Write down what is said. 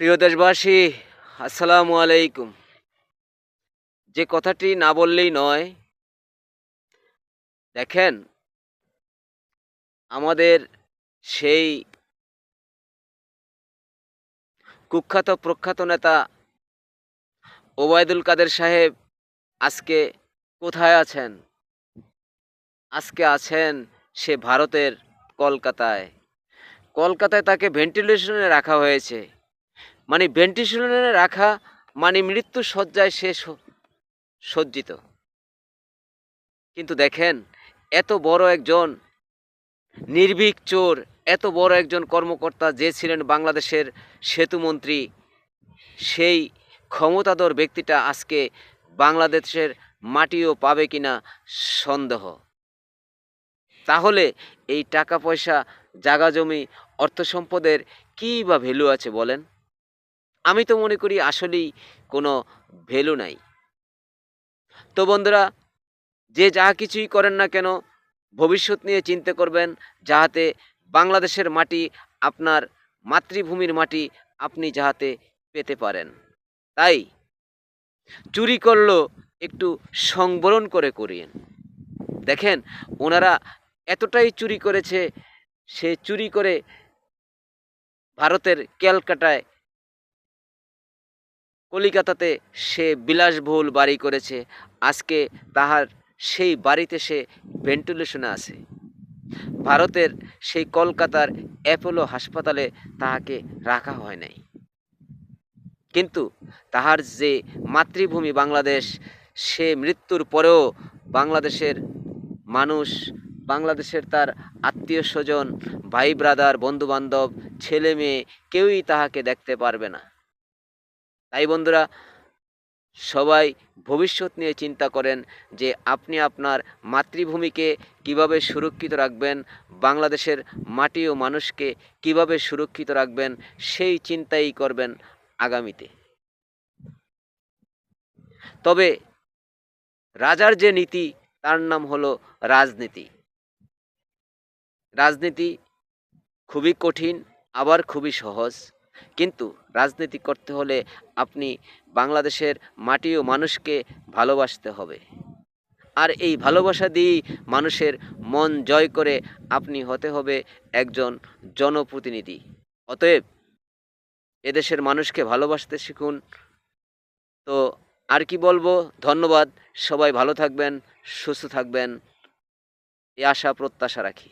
প্রিয় দেশবাসী, আসসালামু আলাইকুম। যে কথাটি না বললেই নয়, দেখেন আমাদের সেই কুখ্যাত প্রখ্যাত নেতা ওবায়দুল কাদের সাহেব আজকে কোথায় আছেন? আজকে আছেন সে ভারতের কলকাতায়। কলকাতায় তাকে ভেন্টিলেশনে রাখা হয়েছে। মানে ভেন্টিলেশনে রাখা মানে মৃত্যু শয্যায় সে সজ্জিত। কিন্তু দেখেন এত বড় একজন নির্ভীক চোর, এত বড় একজন কর্মকর্তা যে ছিলেন বাংলাদেশের সেতুমন্ত্রী, সেই ক্ষমতাধর ব্যক্তিটা আজকে বাংলাদেশের মাটিও পাবে কিনা সন্দেহ। তাহলে এই টাকা পয়সা, জাগা জমি, অর্থ সম্পদের কী বা ভ্যালু আছে বলেন? আমি তো মনে করি আসলেই কোনো ভ্যালু নাই। তো বন্ধুরা, যে যা কিছুই করেন না কেন ভবিষ্যৎ নিয়ে চিন্তা করবেন, যাহাতে বাংলাদেশের মাটি, আপনার মাতৃভূমির মাটি আপনি যাহাতে পেতে পারেন। তাই চুরি করলেও একটু সংবরণ করে করিয়েন। দেখেন ওনারা এতটাই চুরি করেছে, সে চুরি করে ভারতের ক্যালকাটায়, কলিকাতাতে সে বিলাসবহুল বাড়ি করেছে। আজকে তাহার সেই বাড়িতে সে ভেন্টিলেশনে আছে। ভারতের সেই কলকাতার অ্যাপোলো হাসপাতালে তাহাকে রাখা হয় নাই। কিন্তু তাহার যে মাতৃভূমি বাংলাদেশ, সে মৃত্যুর পরেও বাংলাদেশের মানুষ, বাংলাদেশের তার আত্মীয় স্বজন, ভাই ব্রাদার, বন্ধুবান্ধব, ছেলে মেয়ে কেউই তাহাকে দেখতে পারবে না। তাই বন্ধুরা, সবাই ভবিষ্যৎ নিয়ে চিন্তা করেন যে আপনি আপনার মাতৃভূমিকে কিভাবে সুরক্ষিত রাখবেন, বাংলাদেশের মাটি ও মানুষকে কিভাবে সুরক্ষিত রাখবেন, সেই চিন্তাই করবেন আগামীতে। তবে রাজার যে নীতি, তার নাম হলো রাজনীতি। রাজনীতি খুবই কঠিন, আবার খুবই সহজ। কিন্তু রাজনীতি করতে হলে আপনি বাংলাদেশের মাটি ও মানুষকে ভালোবাসতে হবে। আর এই ভালোবাসা দিয়েই মানুষের মন জয় করে আপনি হতে হবে একজন জনপ্রতিনিধি। অতএব এদেশের মানুষকে ভালোবাসতে শিখুন। তো আর কি বলবো, ধন্যবাদ। সবাই ভালো থাকবেন, সুস্থ থাকবেন, এই আশা প্রত্যাশা রাখি।